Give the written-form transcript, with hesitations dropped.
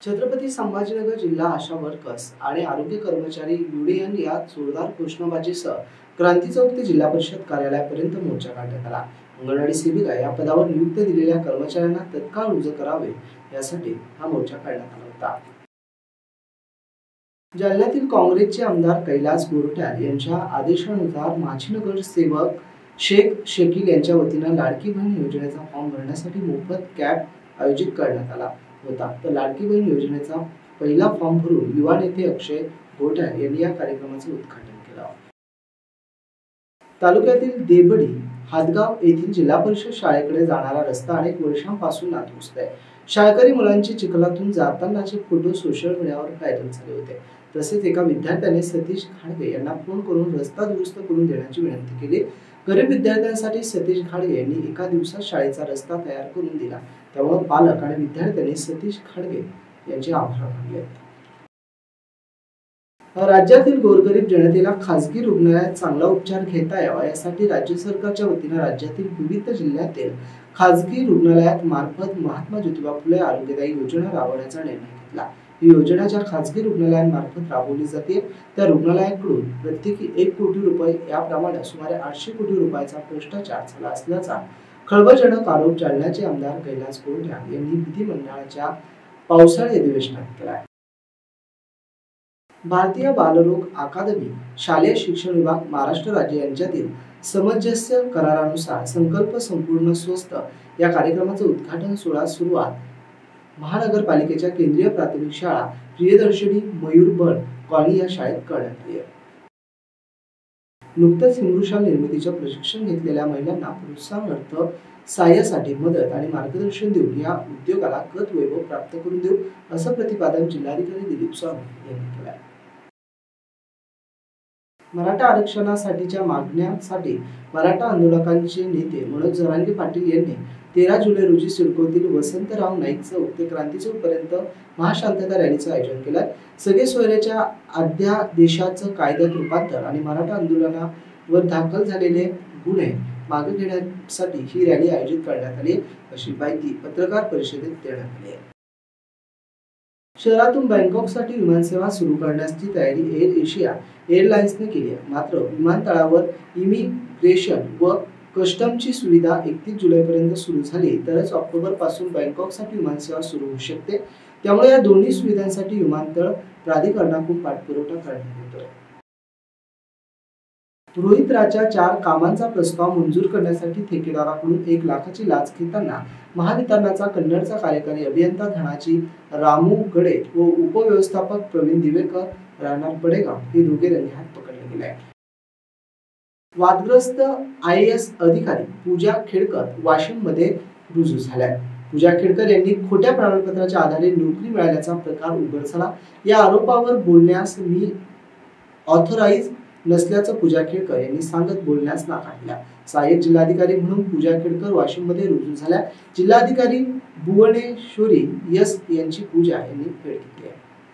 छत्रपती संभाजीनगर जिल्हा आशा वर्कर्स आणि आरोग्य कर्मचारी युनियन या जोरदार घोषणाबाजीसह क्रांती चौक ते जिल्हा परिषद कार्यालयापर्यंत मोर्चा काढण्यात आला। अंगणवाडी सेविका या पदावर नियुक्त दिलेल्या कर्मचाऱ्यांना तत्काळ रुजू करावे यासाठी हा मोर्चा काढण्यात आला होता। जालन्यातील काँग्रेसचे आमदार कैलास गोरठ्याल यांच्या आदेशानुसार माजी नगरसेवक शेख शकील यांच्या वतीने लाडकी बहीण योजनेचा फॉर्म भरण्यासाठी मोफत कॅम्प आयोजित करण्यात आला होता। तर लाडकी बहीण योजनेचा पहिला फॉर्म भरून युवा नेते अक्षय गोरठ्याल यांनी या कार्यक्रमाचे उद्घाटन केले। तालुक्यातील देबडी हातगाव येथील जिल्हा परिषद शाळेकडे जाणारा रस्ता अनेक वर्षांपासून नादुरुस्त आहे। शाळकरी मुलांचे चिखलातून जातानाचे फोटो सोशल मीडियावर व्हायरल झाले होते। तसेच एका विद्यार्थ्याने सतीश घाडगे यांना फोन करून रस्ता दुरुस्त करून देण्याची विनंती केली। गरीब विद्यार्थ्यांसाठी सतीश घाडगे यांनी एका दिवसात शाळेचा रस्ता तयार करून दिला। त्यामुळे पालक आणि विद्यार्थ्यांनी सतीश घाडगे यांचे आभार मानले। राज्यातील गोरगरीब जनतेला खासगी रुग्णालयात चांगला उपचार घेता यावा यासाठी राज्य सरकारच्या वतीने राज्यातील विविध जिल्ह्यातील खासगी रुग्णालयात मार्फत महात्मा ज्योतिबा फुले आरोग्यदायी योजना राबवण्याचा निर्णय घेतला। ही योजना ज्या खासगी रुग्णालयांमार्फत राबवली जाते त्या रुग्णालयाकडून प्रत्येकी 1 कोटी रुपये याप्रमाणे सुमारे 800 कोटी रुपयाचा भ्रष्टाचार झाला असल्याचा खळबळजनक आरोप जालन्याचे आमदार कैलास गोरठ्याल यांनी विधिमंडळाच्या पावसाळी अधिवेशनात केला। भारतीय बालरोग अकादमी, शालेय शिक्षण विभाग, महाराष्ट्र राज्य यांच्यातील सामंजस्य करारानुसार संकल्प संपूर्ण स्वस्थ या कार्यक्रमाचे उद्घाटन सोहळा सुरुवात महानगरपालिकेच्या केंद्रीय प्राथमिक शाळा प्रियदर्शनी मयूरबन कॉलनी या शाळेत करण्यात आली। नुकतेच हिमवृक्षाल निर्मितीचे प्रशिक्षण घेतलेल्या महिलांना प्रोत्साहनार्थ सहाय्यासाठी मदत आणि मार्गदर्शन देऊन या उद्योगाला गत वैभव प्राप्त करून देऊ असं प्रतिपादन जिल्हाधिकारी दिलीप स्वामी यांनी केले। मराठा आरक्षणासाठीच्या मागण्यांसाठी मराठा आंदोलकांचे नेते मनोज जरांगे पाटील यांनी 13 जुलै रोजी सिडकोतील वसंतराव नाईक चौक ते क्रांती चौक पर्यंत महाशांतता रॅलीचं आयोजन केलं। सगळे सोयऱ्याच्या अध्यादेशाचं कायद्यात रूपांतर आणि मराठा आंदोलनावर दाखल झालेले गुन्हे मागे घेण्यासाठी ही रॅली आयोजित करण्यात आली अशी माहिती पत्रकार परिषदेत देण्यात आली। शहरातून बँकॉकसाठी विमानसेवा सुरू करण्याची तयारी एअर एशिया एअरलाइन्सने केली आहे। मात्र विमानतळावर इमिग्रेशन व कस्टमची सुविधा 31 जुलैपर्यंत सुरू झाली तरच ऑक्टोबर पासून बँकॉकसाठी विमानसेवा सुरू होऊ शकते। त्यामुळे या दोन्ही सुविधांसाठी विमानतळ प्राधिकरणाकडून पाठपुरावा करण्यात येतोय। रोहित राच्या 4 कामांचा प्रस्ताव मंजूर करण्यासाठी ठेकेदाराकडून 1 लाखाची लाच घेताना महावितरणचा कन्नडचा कार्यकारी अभियंता धनाजी रामू गडे व उपव्यवस्थापक प्रवीण दिवेकर राहणार पडेगाव हे दोघे रंगेहात पकडले गेले आहेत। वादग्रस्त IAS अधिकारी पूजा खेडकर वाशिम मध्ये रुजू झाल्या। पूजा खेडकर यांनी खोट्या प्रमाणपत्राच्या आधारे नोकरी मिळाल्याचा प्रकार उघड झाला। या आरोपावर बोलण्यास मी ऑथराइज नसल्याचं पूजा खेडकर यांनी सांगत बोलण्यास नकार दिला। सहाय्यक जिल्हाधिकारी म्हणून पूजा खेडकर वाशिम मध्ये रुजू झाल्या। जिल्हाधिकारी भुवनेश्वरी यस यांची पूजा यांनी भेट घेतली आहे।